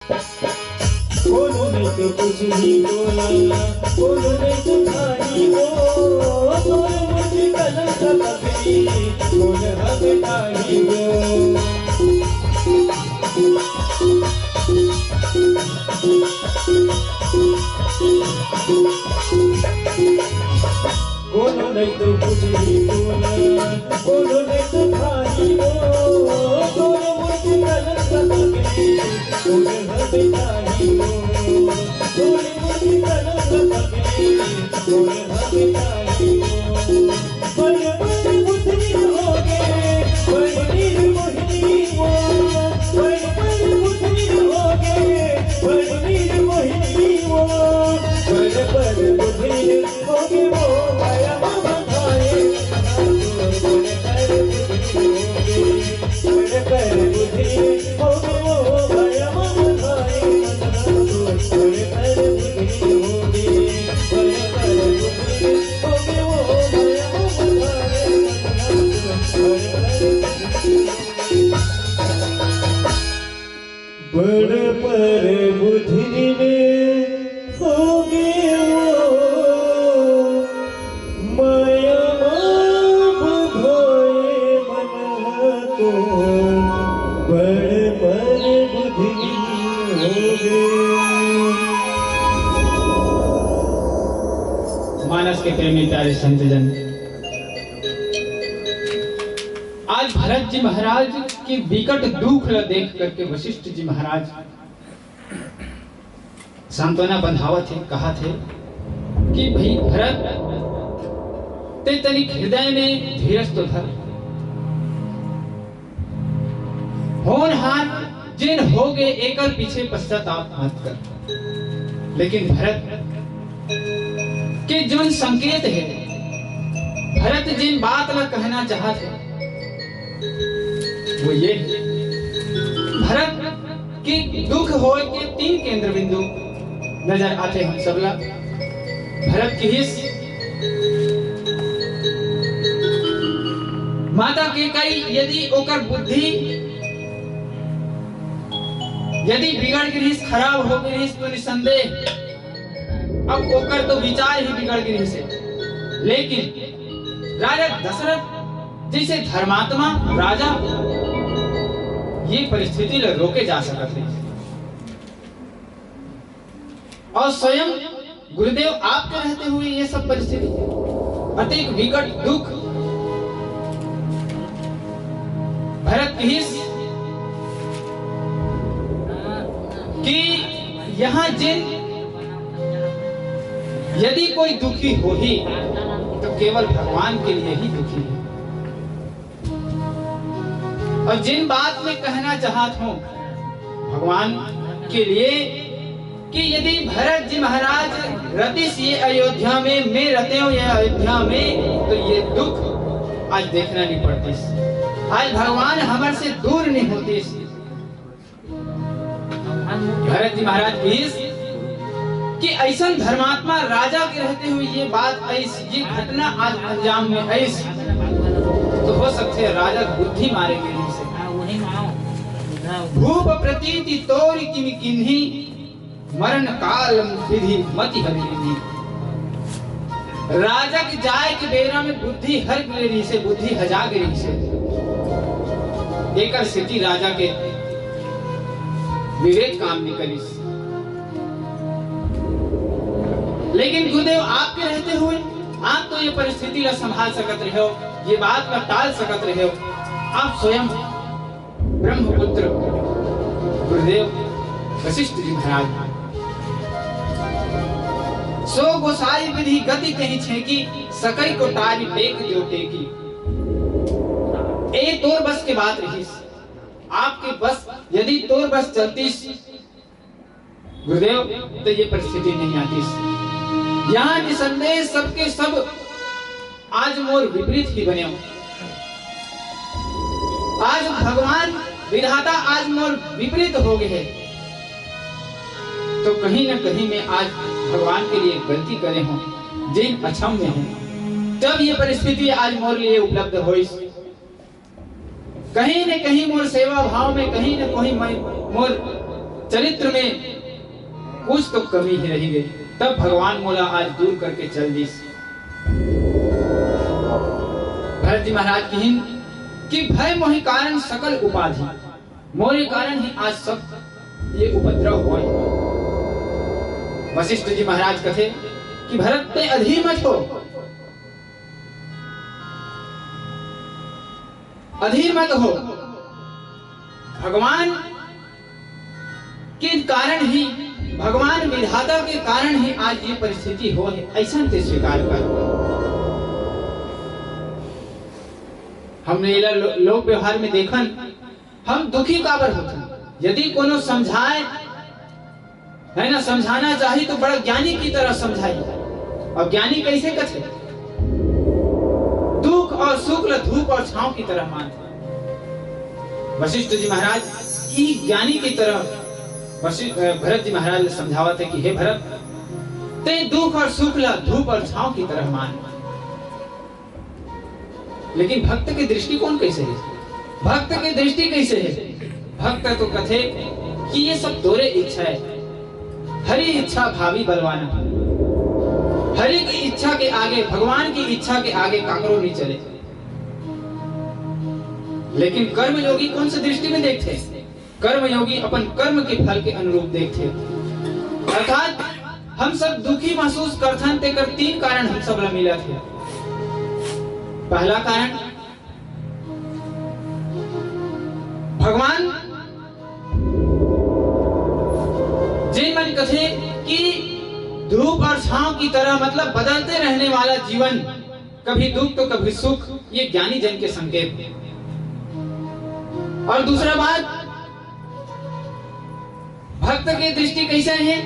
बोलो नहीं तो कुछ नहीं बोला, बोलो नहीं तो खाई हो, बोल मुझे कलम का पकड़ी, बोल हमें खाई हो। बोलो नहीं तो कुछ नहीं बोला, बोलो नहीं तो खाई हो, बोलो मुझे कलम का पकड़ी, बोल हमें खाई हो, बोल मुझे कलम का पकड़ी, बोल हमें खाई हो। बड़े बड़े बुद्धि हो गए, बड़ी मोहिनी हो, बड़े बड़े बुद्धि हो गए, बड़ी मोहिनी हो, बड़े बड़े बुद्धि हो गए वो माया बंधाए, बड़े बड़े बुद्धि हो गए, बड़े बड़े बुद्धि हो गए वो माया बंधाए, बड़े बड़े बुद्धि हो गए, बड़े बड़े बुद्धि हो गए वो माया बंधाए, बड़े बड़े बुद्धि में हो गए वो माया बंधाए मन को, बड़े बड़े बुद्धि हो गए। मानस के प्रेमी प्यारे संतजन, आज भरत जी महाराज की विकट दुख देख करके वशिष्ठ जी महाराज सांत्वना बंधावत थे, कहा थे कि भाई भरत ते तनिक हृदय में धीरज तो धर, होनहार जिन हो गए एकर पीछे पश्चाताप मत कर। लेकिन भरत के जो संकेत है, भरत जिन बात ला कहना चाहते हैं वो ये, भरत की दुख हो के 3 केंद्र बिंदु नजर आते हैं सबला। भरत की हिस्स, माता के कई यदि ओकर बुद्धि यदि बिगड़ गई, खराब हो गई तो निसंदेह अब ओकर तो विचार ही बिगड़ गई से। लेकिन राजा दशरथ जैसे धर्मात्मा राजा ये परिस्थिति ला रोके जा सकते हैं, और स्वयं गुरुदेव आपके रहते हुए ये सब परिस्थिति अतिक विकट दुख भरत की हिस्स कि यहाँ जिन यदि कोई दुखी हो ही तो केवल भगवान के लिए ही दुखी है। और जिन बात में कहना चाहता हूं भगवान के लिए कि यदि भरत जी महाराज रतिस ये अयोध्या में मैं रहते हो ये अयोध्या में, तो ये दुख आज देखना नहीं पड़ती, आज भगवान हमारे से दूर नहीं होती। भरत जी महाराज की कि ऐसा धर्मात्मा राजा के रहते हुए ये बात ऐसी ये घटना आज अंजाम में ऐसी, तो हो सकते है राजा बुद्धि मारे गए से भूप प्रतीति तोरी किमि किन्ही मरण काल विधि मति हरि। राजा के जाए के बेरा में बुद्धि हर गिरी से, बुद्धि हजा गिरी से एकर स्थिति राजा के विवेक काम नहीं करी। लेकिन गुरुदेव आपके रहते हुए आप तो ये परिस्थिति ला संभाल सकत रहे हो, ये बात ला टाल सकत रहे हो। आप स्वयं ब्रह्मपुत्र गुरुदेव वशिष्ठ जी महाराज सो गोसाई विधि गति कहीं छेकी, सकई को टारी टेक जो टेकी। ए तोर बस के बात रही, आपके बस यदि तोर बस चलती गुरुदेव तो ये परिस्थिति नहीं आती। यहाँ निसंदेह सबके सब आज मोर विपरीत ही बने हो। आज भगवान विधाता आज मोर विपरीत हो गए हैं, तो कहीं न कहीं में आज भगवान के लिए गलती करे हो, जिन अक्षम में हो, तब ये परिस्थिति आज मोर लिए उपलब्ध हुई। कहीं न कहीं मोर सेवा भाव में, कहीं न कहीं मोर चरित्र में कुछ तो कमी ही रही गई। तब भगवान मोला आज दूर करके चल दी। भरत जी महाराज की हिंद कि भय मोहि कारण सकल उपाधि, मोरे कारण ही आज सब ये उपद्रव हुए। वशिष्ठ जी महाराज कथे कि भरत ते अधीर मत हो, अधीर मत हो, भगवान के कारण ही, भगवान विधाता के कारण ही आज ये परिस्थिति हो है, ऐसा ते स्वीकार कर। हमने लोक व्यवहार में देखन हम दुखी काबर होते, यदि कोनो समझाए है ना, समझाना चाहिए तो बड़ा ज्ञानी की तरह समझाई। और ज्ञानी कैसे कथे, दुख और सुख ल धूप और छांव की तरह मानते। वशिष्ठ जी महाराज ई ज्ञानी की तरह भरत जी महाराज ने समझावा थे कि हे भरत, ते दुख और सुख ला धूप और छांव की तरह मान। लेकिन भक्त की दृष्टिकोण कैसे है, भक्त की दृष्टि कैसे है? भक्त तो कथे कि ये सब तोरे इच्छा है, हरि इच्छा भावी बलवाना, हरि की इच्छा के आगे, भगवान की इच्छा के आगे काकरो नहीं चले। लेकिन कर्म योगी कौन सी दृष्टि में देखते? कर्म योगी अपन कर्म के फल के अनुरूप देखते। अर्थात हम सब दुखी महसूस करथन ते कर तीन कारण हम सब ला मिला थे। पहला कारण, भगवान जिन मन कथे कि धूप और छांव की तरह, मतलब बदलते रहने वाला जीवन, कभी दुख तो कभी सुख, ये ज्ञानी जन के संकेत। और दूसरा बात, भक्त की दृष्टि कैसे है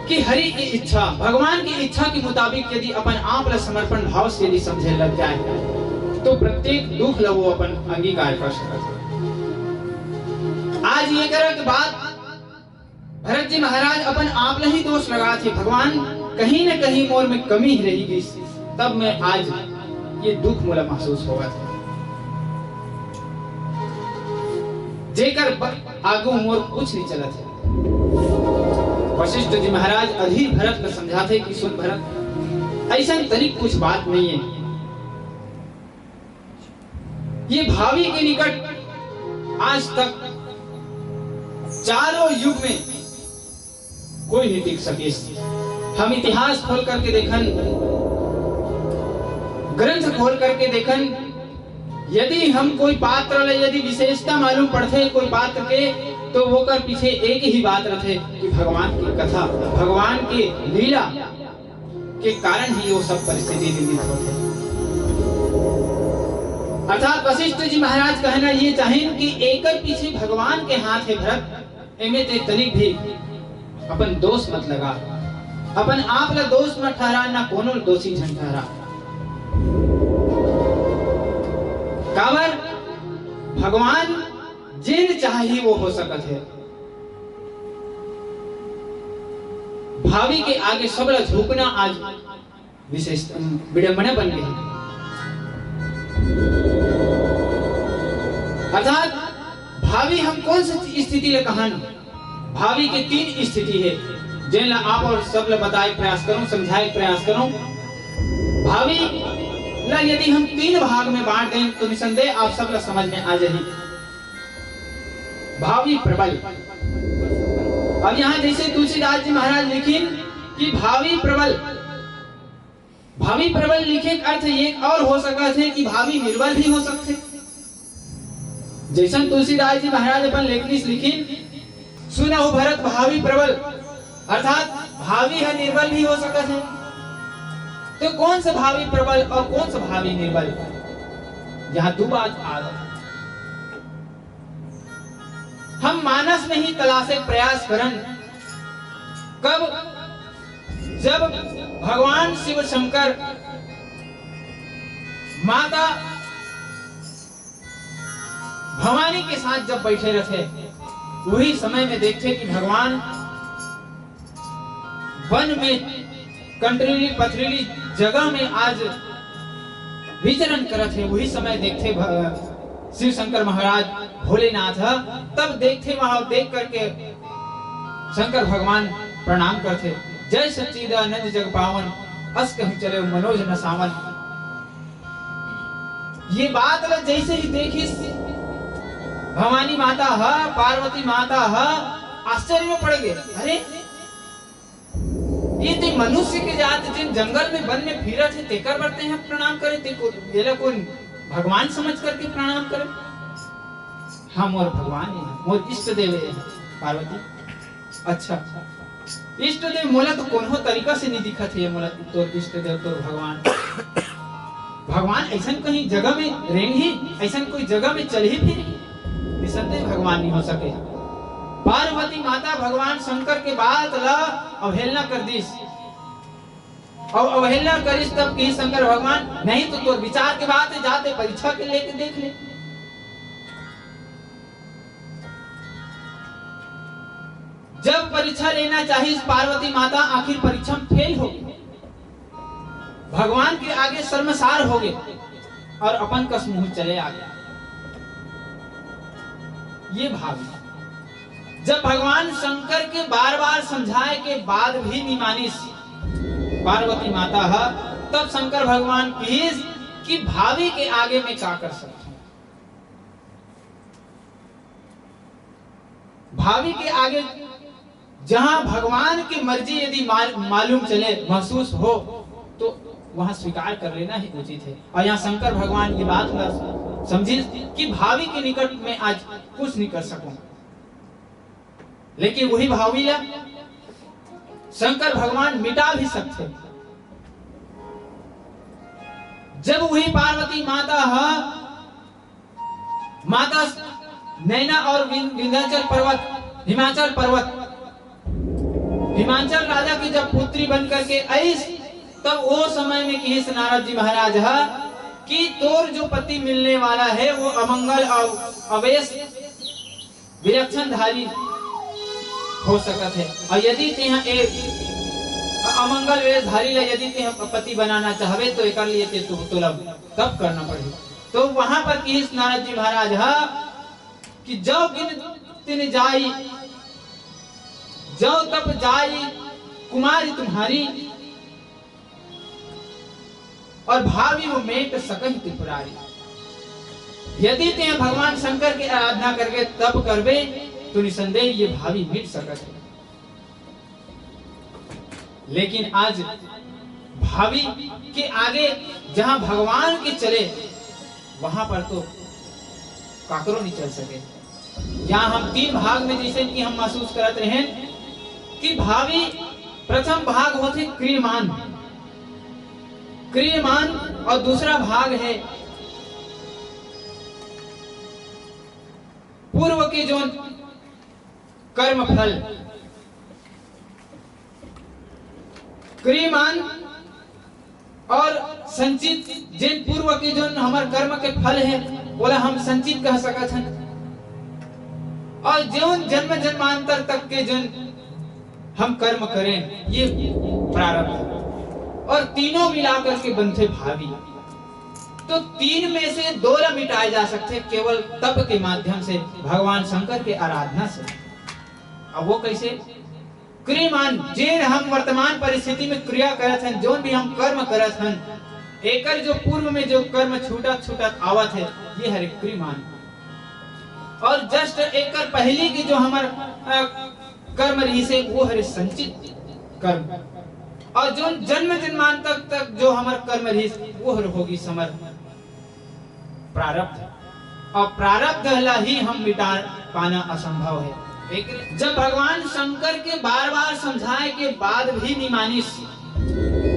कि हरि की इच्छा, भगवान की इच्छा के मुताबिक यदि अपन आप ला समर्पण भाव से यदि समझे लग जाए तो प्रत्येक दुख ला वो अपन अंगीकार कर सकते। आज ये करत बात भरत जी महाराज अपन आप ला ही दोष लगा थे, भगवान कहीं न कहीं मोर में कमी ही रही गई, तब मैं आज ये दुख मोला महसूस होगा था। जेकर आगू मोर कुछ नहीं चला था। वशिष्ठ जी महाराज अधीर भरत को समझाते कि सुन भरत, ऐसा तनिक कुछ बात नहीं है, ये भावी के निकट आज तक चारों युग में कोई नहीं टिक सके। हम इतिहास खोल करके देखन, ग्रंथ खोल करके देखन, यदि हम कोई पात्र यदि विशेषता मालूम पड़ते कोई पात्र के, तो वो कर पीछे एक ही बात रहते कि भगवान की कथा, भगवान की लीला के कारण ही वो सब परिस्थिति निर्मित होते। अर्थात वशिष्ठ जी महाराज कहना ये चाहें कि एकर पीछे भगवान के हाथ है भरत, एमे ते तनिक भी अपन दोष मत लगा, अपन आप ला दोष मत ठहरा, ना कोनो दोषी झन ठहरा। काबर भगवान जिन चाहिए वो हो सकत है, भावी के आगे सबला झुकना आज विशेष विडंबना बन गई। अर्थात भावी हम कौन सी स्थिति ले कहान, भावी के तीन स्थिति है जिन ला आप और सब ला बताए प्रयास करूं, समझाए प्रयास करूं। भावी ला यदि हम तीन भाग में बांट दें तो निसंदेह आप सब ला समझ में आ जाए। भावी प्रबल, अब यहाँ जैसे तुलसीदास जी महाराज लिखिन कि भावी प्रबल, भावी प्रबल लिखे का अर्थ एक और हो सकता है कि भावी निर्बल भी हो सकते। जैसा तुलसीदास जी महाराज अपन लेखनी लिखिन, सुना हो भरत भावी प्रबल, अर्थात भावी है निर्बल भी हो सकता है। तो कौन सा भावी प्रबल और कौन सा भावी निर्बल, यहाँ दो बात आ गई। हम मानस में ही तलाशे प्रयास करन, कब जब भगवान शिव शंकर माता भवानी के साथ जब बैठे रहते, वही समय में देखते कि भगवान वन में कंटरीली पथरीली जगह में आज विचरण करते हैं। वही समय देखते शिव शंकर महाराज भोलेनाथ है, तब देखते वहां देख करके शंकर भगवान प्रणाम करते। जय सच्चिदानंद जग पावन, अस कहीं चले मनोज न सावन। ये बात जैसे ही देखी भवानी माता है, पार्वती माता है, आश्चर्य में पड़ गए। अरे ये तो मनुष्य के जात जिन जंगल में वन में फिरत है तेकर बरते हैं प्रणाम करे, देखो ये कौन भगवान समझ करके प्रणाम करे। हम और भगवान ही हैं, मोर इष्ट देव है पार्वती। अच्छा इष्ट देव मोला तो कौन हो तरीका से नहीं दिखत है, मोला तो इष्ट देव तो भगवान भगवान ऐसा कहीं जगह में रहेंगी, ऐसा कोई जगह में चल ही फिर निसंदेह भगवान नहीं हो सके। पार्वती माता भगवान शंकर के बात ला अवहेलना कर दीस, और अवहेलना करिस तब की शंकर भगवान नहीं तो तोर विचार के बात जाते परीक्षा के लेके देख ले। जब परीक्षा लेना चाहिए पार्वती माता आखिर परीक्षा में फेल हो गई, भगवान के आगे शर्मसार हो गए और अपन कस मुंह चले आ गए। ये भाव जब भगवान शंकर के बार बार समझाए के बाद भी निमानिस पार्वती माता है, तब शंकर भगवान प्लीज कि भावी के आगे में क्या कर सकते हैं। भावी के आगे जहां भगवान की मर्जी यदि मालूम चले महसूस हो तो वहां स्वीकार कर लेना ही उचित है। और यहाँ शंकर भगवान की बात समझी कि भावी के निकट में आज कुछ नहीं कर सकूं, लेकिन वही भावी ला शंकर भगवान मिटा भी सकते। जब वही पार्वती माता है, माता नैना और विंध्याचल पर्वत, हिमाचल पर्वत, हिमाचल राजा की जब पुत्री बन करके आई, तब वो समय में किस नारद जी महाराज है कि तोर जो पति मिलने वाला है वो अमंगल और अवेश विलक्षणधारी हो सकत है, और यदि तेहा एक अमंगल वेशधारी यदि तेहा पति बनाना चाहवे तो एक लिए ते तब करना पड़ेगा। तो वहां पर किस नारद जी महाराज है कि जो तिन जाई जो तब जाई कुमारी तुम्हारी, और भावी वो मेट सकही त्रिपुरारी। यदि ते भगवान शंकर की आराधना करके तब करवे तो निसंदेह ये भावी मिट सकत है। लेकिन आज भावी के आगे जहां भगवान के चले वहां पर तो काकरो नहीं चल सके। यहाँ हम तीन भाग में जैसे कि हम महसूस करते रहे कि भावी प्रथम भाग होते क्रियमान, क्रियमान, और दूसरा भाग है पूर्व के जो कर्म फल। क्रियमान और संचित, जिन पूर्व के जो हमारे कर्म के फल है बोला हम संचित कह सकते हैं, और जो जन्म जन्मांतर तक के जो हम कर्म करें ये प्रारब्ध, और तीनों मिलाकर के बनते भावी। तो तीन में से दो ला मिटाए जा सकते केवल तप के माध्यम से, भगवान शंकर के आराधना से। अब वो कैसे? क्रियमान, जे हम वर्तमान परिस्थिति में क्रिया करत हैं, जो भी हम कर्म करत हैं, एकर जो पूर्व में जो कर्म छूटत छूटत आवत है ये हरे क्रियमान। और जस्ट एकर पहली की जो हमार कर्म रही से वो हरे संचित कर्म, और जो जन्म जन्मांतर तक जो हमार कर्म रही वो होगी समर प्रारब्ध, और प्रारब्ध ला ही हम मिटा पाना असंभव है। जब भगवान शंकर के बार बार समझाए के बाद भी नहीं मानिस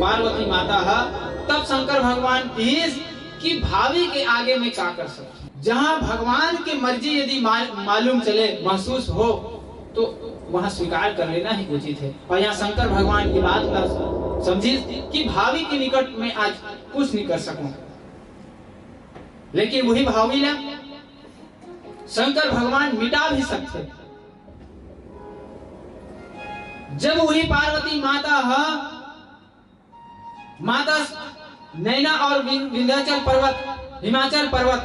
पार्वती माता है, तब शंकर भगवान कि भावी के आगे में क्या कर सकते। जहां भगवान की मर्जी यदि मालूम चले महसूस हो तो वहां स्वीकार कर लेना ही उचित है। और यहाँ शंकर भगवान की बात समझी कि भावी के निकट में आज कुछ नहीं कर सकूं, लेकिन वही भावी ना शंकर भगवान मिटा भी सकते। जब वही पार्वती माता है, माता नैना और विंध्याचल पर्वत, हिमाचल पर्वत,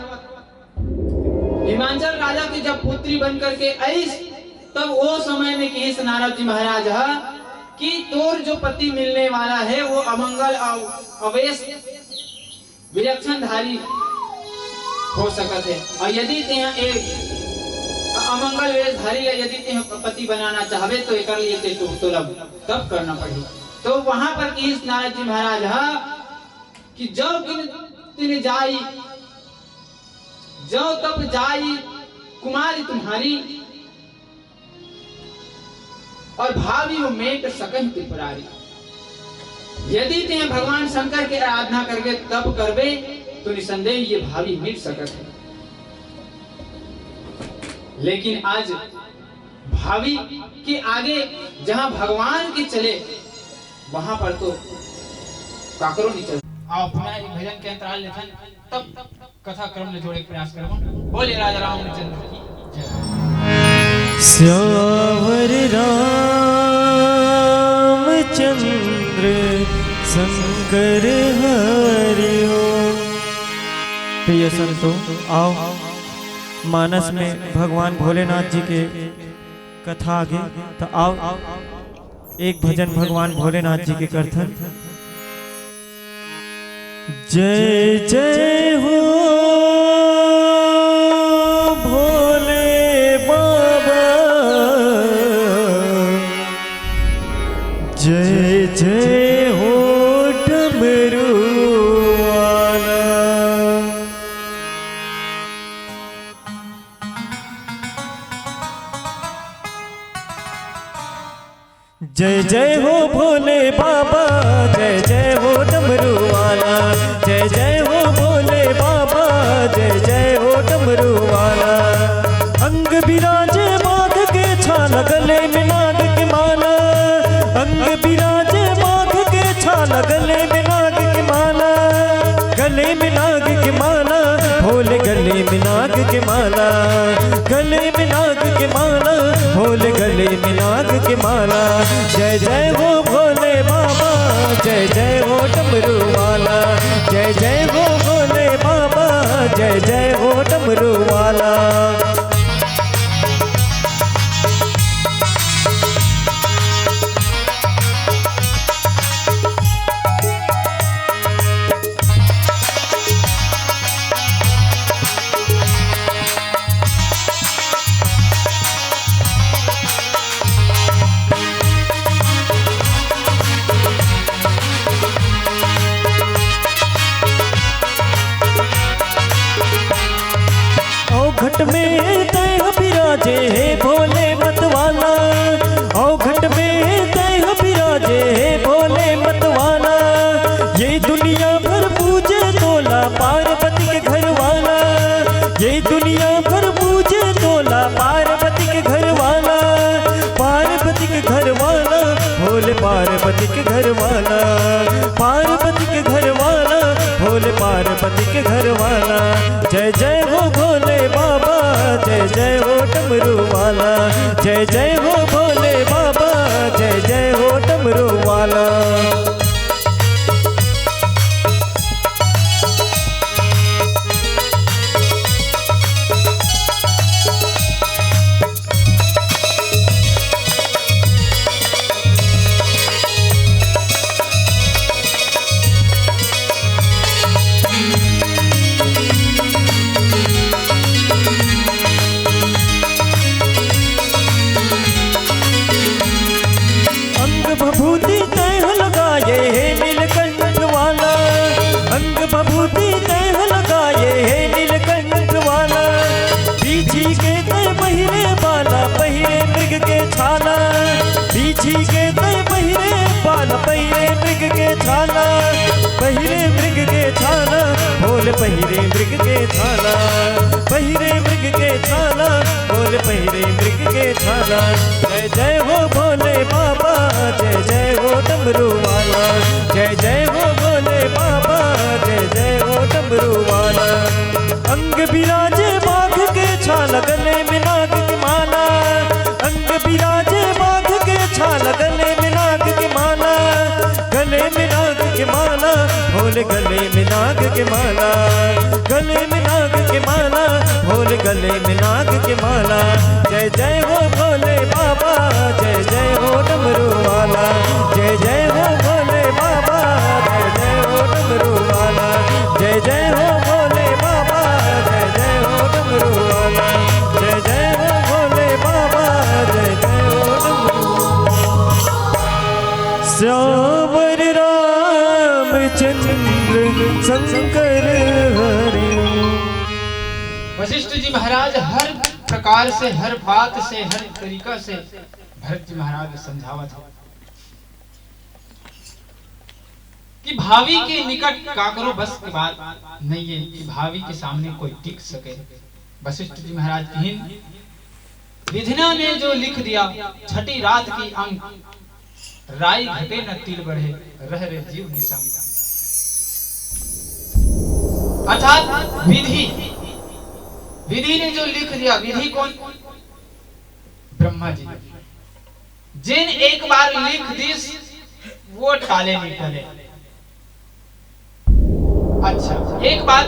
हिमांचल राजा की जब पुत्री बन करके आई, तब वो समय में कहे नारद जी महाराज कि तोर जो पति मिलने वाला है वो अमंगल अवेश विलक्षणधारी हो सकत है, और यदि ते एक अमंगल वेशधारी यदि ते पति बनाना चाहवे तो एक लिए ते तो तब करना पड़ेगा। तो वहां पर कहे नारद जी महाराज कि जो तिन जाई जो तब जाई कुमारी तुम्हारी, और भावी वो मेट सकन त्रिपुरारी। यदि ते भगवान शंकर के आराधना करके तब करबे तो निसंदेह ये भावी मिट सकत है। लेकिन आज भावी के आगे जहां भगवान के चले वहां पर तो काकरो नहीं चल। आओ पुनः एक भजन के अंतराल लेखन तब कथा क्रम ले जोड़े प्रयास करबो। बोले राजा रामचंद्र की जय। श्यावर रामचंद्र शंकर हरिओ। प्रिय संतों, आओ मानस में भगवान भोलेनाथ जी के कथा आगे, तो आओ एक भजन भगवान भोलेनाथ जी के कीर्तन। जय जय हो भोले बाबा, जय जय हो डमरू वाला। जय जय हो भोले बाबा, जय जय हो डमरू वाला। जय जय हो भोले बाबा, जय जय हो डमरू वाला। अंग बिराजे बाघ के छाल, गले में नाग की माला। अंग बिराजे बाघ के छाल, गले में नाग की माला। गले में नाग की माला, भोले गले में नाग की माला। गले में नाग की माला, भोले गले में नाग की माला। जय जय हो भोले बाबा, जय जय हो डमरू वाला। जय जय हो भोले बाबा, जय जय हो डमरू वाला। घट में तय बिराजे हे भोले मतवाला। औ घट में तय बिराजे हे भोले मतवाला। ये दुनिया भर पूजे तोला पार्वती के घर वाला। ये दुनिया भर पूजे तोला पार्वती के घर वाला। पार्वती के घर वाला, भोले पार्वती के घर वाला। पार्वती के घर वाला, भोले पार्वती के घर वाला। जय जय हो भोले बाबा, जय जय हो डमरू वाला। जय जय हो भोले बाबा, जय जय हो डमरू वाला। भभूति तह लगाए हे नीलकंठ वाला। अंग भभूति तह लगाए हे नीलकंठ वाला। बीछी के तय पहिरे बाला, पहिरे मृग के छाला। बीछी के तय पहिरे बाला, पहिरे मृग के छाला। पहिरे मृग के छाला, भोले पहिरे मृग के छाला। पहिरे मृग के छाला, भोले पहिरे मृग के छाला। जय जय हो भोले बाबा, जय जय हो डमरू वाला। जय जय हो भोले बाबा, जय जय हो डमरू वाला। अंग बिराजे बाघ के छाल, गले में नाग की माला। अंग बिराजे बाघ के छाल, गले में नाग की माला। गले में नाग की माला, भोले गले में नाग की माला। गले में नाग की माला, ढोल गले में नाग के माला। जय जय हो भोले बाबा, जय जय हो डमरू वाला। जय जय हो भोले बाबा, जय जय हो डमरू वाला। जय जय हो भोले बाबा, जय जय हो डमरू वाला। जय जय हो भोले बाबा, जय जय हो डमरू। श्यावर रामचंद्र शंकर हरि। वशिष्ठ जी महाराज हर प्रकार से, हर बात से, हर तरीका से भरत जी महाराज समझावत है कि भावी के निकट काकरो बस की बात नहीं है कि भावी के सामने कोई टिक सके। वशिष्ठ जी महाराज की विधिना ने जो लिख दिया, छठी रात की अंक, राई घटे न तिल बढ़े, रह रे जीव निसंग। अर्थात विधि ने जो लिख दिया, विधि कौन? ब्रह्मा जी। जिन एक बार लिख दिस वो टाले नहीं टले। अच्छा, एक बात।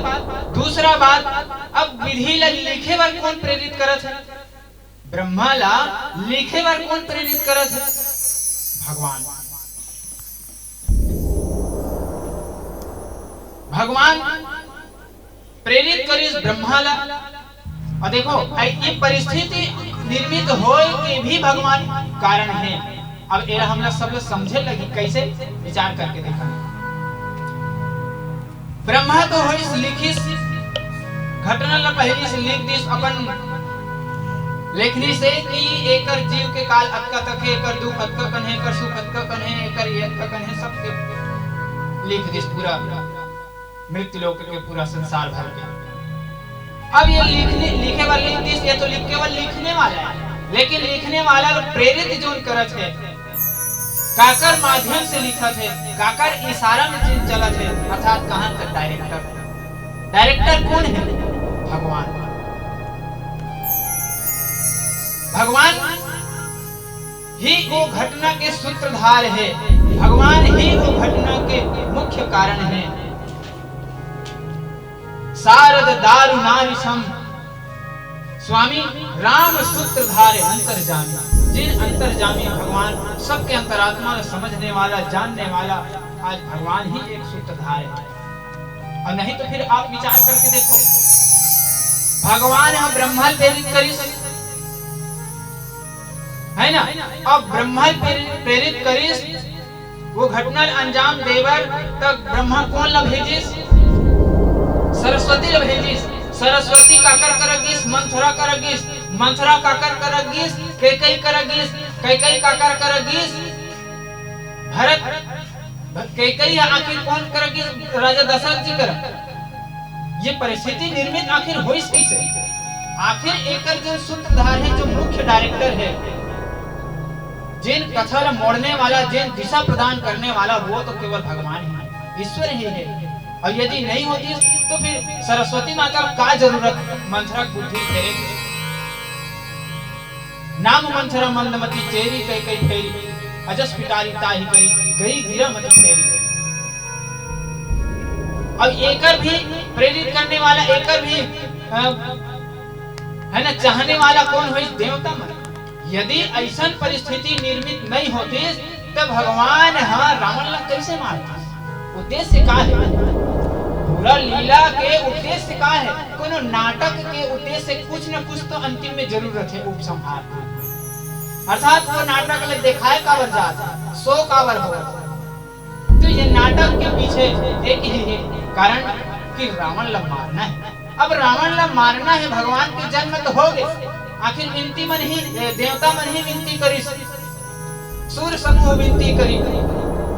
दूसरा बात, अब विधि ला लिखे बार कौन प्रेरित करत है? ब्रह्मा ला लिखे बार कौन प्रेरित करत है? भगवान। भगवान प्रेरित करिस ब्रह्मा ला। और देखो ये परिस्थिति निर्मित होए के भी भगवान कारण है। अब ये हम लोग सब लोग समझे लगी, कैसे विचार करके देखा। ब्रह्मा तो होइस लिखिस घटना ला पहली से लिख दिस अपन लेखनी से कि एकर जीव के काल अतका तक है, एकर दुख अतका कन है, एकर सुख अतका कन है, एकर ये अतका कन है, सब के लिख दिस पूरा मृत्यु लोक के पूरा संसार भर के। अब ये लिखे वाला लिख दिस, ये तो केवल लिखने वाला है, लेकिन लिखने वाला प्रेरित जो करत है, काकर माध्यम से लिखत है, काकर इशारा में चलत है। अर्थात कहां तक डायरेक्टर कौन है? भगवान। भगवान ही वो घटना के सूत्रधार है, भगवान ही वो घटना के मुख्य कारण है। शारद दारु नारिशम, स्वामी राम सूत्रधार अंतर्जामी। जिन अंतर्जामी भगवान, सबके अंतरात्मा में समझने वाला, जानने वाला, आज भगवान ही एक सूत्रधार है। और नहीं तो फिर आप विचार करके देखो, भगवान हम ब्रह्मा प्रेरित करिस है ना। अब ब्रह्मा प्रेरित करिस वो घटना अंजाम देवर तक ब्रह्मा कौन ला भेजिस? सरस्वती ला भेजिस। सरस्वती काकर करगिस? मंथरा करगिस। मंथरा काकर करगिस? कैकई करगिस। कैकई काकर करगिस? भरत। कैकई आखिर कौन करगिस? राजा दशरथ जी कर। ये परिस्थिति निर्मित आखिर होइस कैसे? आखिर एकर जो सूत्रधार है, जो मुख्य डायरेक्टर है, जिन कथा मोड़ने वाला, जिन दिशा प्रदान करने वाला, वो तो केवल भगवान ही है, ईश्वर ही है। और यदि नहीं होती तो फिर सरस्वती माता का जरूरत मंथरा बुद्धि फेरे। नाम मंथरा मंदमती चेरी कई कई फेरी, अजस पिटारी ताही करी, गई गिरा मत फेरी। अब एकर भी प्रेरित करने वाला, एकर भी है ना चाहने वाला कौन हो? देवता मन। यदि ऐसा परिस्थिति निर्मित नहीं होती तो भगवान रावण ला कैसे मारता? उद्देश्य का है? पूरा लीला के उद्देश्य का है? कोनो नाटक के उद्देश्य कुछ न कुछ तो अंतिम में जरूरत है उपसंहार। अर्थात वो नाटक ले दिखाए काबर जाता, सो काबर हो। तो ये नाटक के पीछे एक ही है कारण कि रावण ला मारना है। अब रावण ला मारना है, भगवान के जन्म तो हो गए, आखिर विनती मन ही, देवता मन ही विनती करिस, सूर्य समूह विनती करी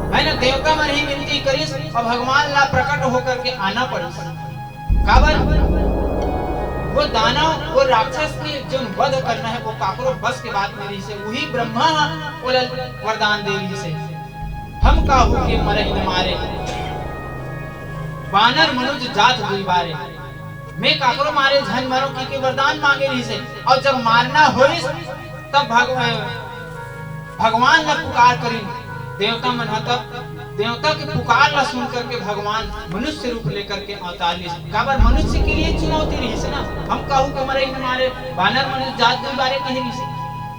है ना, देवता मन ही विनती करिस और भगवान ला प्रकट होकर के आना पड़िस। काबर? वो दानव, वो राक्षस की जो वध करना है, वो काकरो बस के बात में रही से, वही ब्रह्मा वरदान दे रही से, हम काहू के मरहि मारे, बानर मनुज जात दुई बारे। मैं काकरो मारे धन मरो की वरदान मांगे रही से, और जब मारना होइस तब भगवान ने पुकार करी, देवता मन तब देवता के पुकार ला सुन करके भगवान मनुष्य रूप लेकर के अवतार लिए। काबर मनुष्य के लिए चुनौती रही से ना, हम कहू के हमारे बानर मनुष्य जात के बारे में रही से,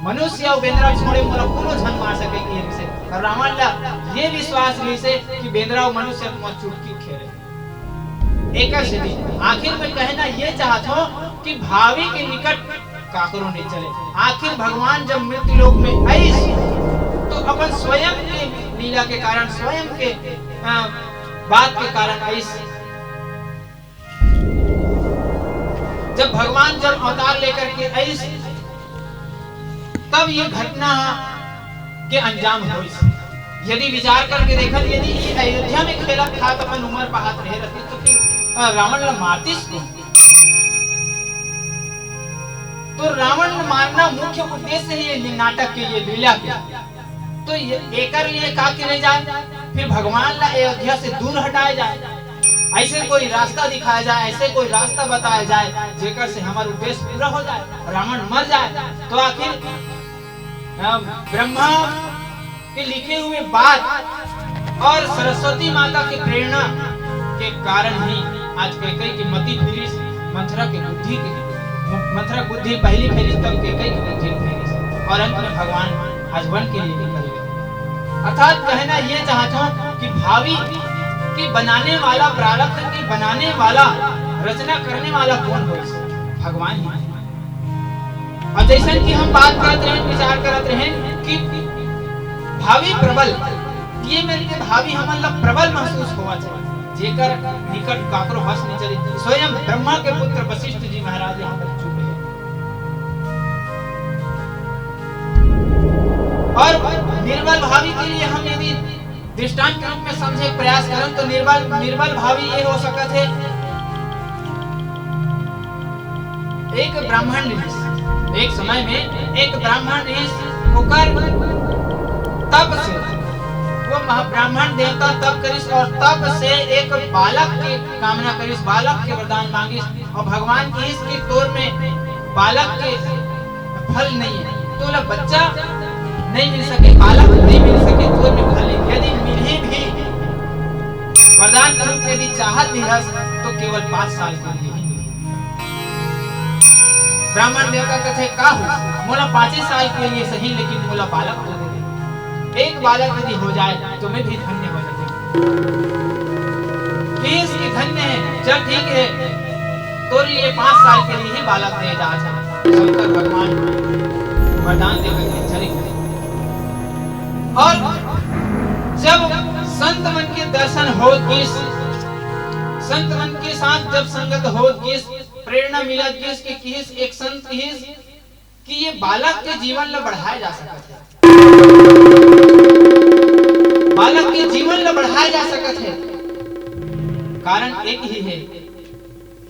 मनुष्य और बेंद्रा छोड़े मोला कोनो झन मार सके की रही से। और रावण ला ये विश्वास रही से कि बेंद्रा और मनुष्य मत चुटकी खेले। एक आखिर में कहना ये चाहत हो कि भावी के निकट काकरो नहीं चले। आखिर भगवान जब मृत्यु लोक में आई तो अपन स्वयं के लीला के कारण, स्वयं के बात के कारण आई। जब भगवान जब अवतार लेकर के आई तब ये घटना के अंजाम हुई। यदि विचार करके देखा, यदि ये अयोध्या में खेला था तो अपन उम्र पहात रहे रहती तो फिर रावण ने मारतीस को। तो रावण ने मारना मुख्य उद्देश्य है ये नाटक के, ये लीला के। तो एकर लिए का करे जाए, फिर भगवान ला अयोध्या से दूर हटाया जाए, ऐसे कोई रास्ता दिखाया जाए, ऐसे कोई रास्ता बताया जाए जेकर से हमारा उद्देश्य पूरा हो जाए, रावण मर जाए। तो आखिर ब्रह्मा के लिखे हुए बात और सरस्वती माता की प्रेरणा के कारण ही आज कैकेयी की मति फिरी, मंथरा की बुद्धि की, मंथरा बुद्धि पहली फेरी तब कैकेयी की बुद्धि फेरी और अंत में भगवान आज वन के लिए निकल गए। अर्थात कहना ये चाहता हूँ कि भावी की बनाने वाला, प्रारब्ध की बनाने वाला, रचना करने वाला कौन हो? भगवान ही। और जैसा कि हम बात करते रहे, विचार करते रहे कि भावी प्रबल, ये मेरे भावी हमारा प्रबल महसूस हुआ चाहिए, जेकर निकट काकरो हंस नहीं चली। स्वयं ब्रह्मा के पुत्र वशिष्ठ जी महाराज यहाँ पर चुप है। और निर्बल भावी के लिए हम यदि दृष्टांत के रूप में समझे प्रयास करें तो निर्बल भावी ये हो सकता है, एक ब्राह्मण ऋषि, एक समय में एक ब्राह्मण ऋषि होकर तप से, वो ब्राह्मण देवता तप करिस और तप से एक बालक की कामना करिस, बालक के वरदान मांगिस। और भगवान की इसकी तौर में बालक के फल नहीं है तो बोला बच्चा नहीं मिल सके, बालक नहीं मिल सके, तौर में फल नहीं। यदि मिली भी वरदान के रूप में यदि चाहत भी है तो केवल 5 साल के लिए। ब्राह्मण देवता कहते का हो मोला 5 साल के लिए सही, लेकिन मोला बालक तो दे दे। एक बालक यदि हो जाए तो मैं भी धन्य हो जाऊंगा। इसकी धन्य है, चल ठीक है, तो लिए 5 साल के लिए ही बालक दे जा। शंकर भगवान वरदान देकर के चले गए। और जब संत मन के दर्शन हो, संत मन के साथ जब संगत हो, प्रेरणा मिला किस एक संत कि ये बालक के जीवन ला बढ़ाया जा सकता है, बालक के जीवन ला बढ़ाया जा सकता है। कारण एक ही है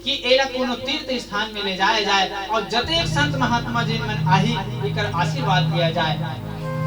कि एला कोनो तीर्थ स्थान में ले जाया जाए और जतेक संत महात्मा जिन मन आही एकर आशीर्वाद दिया जाए।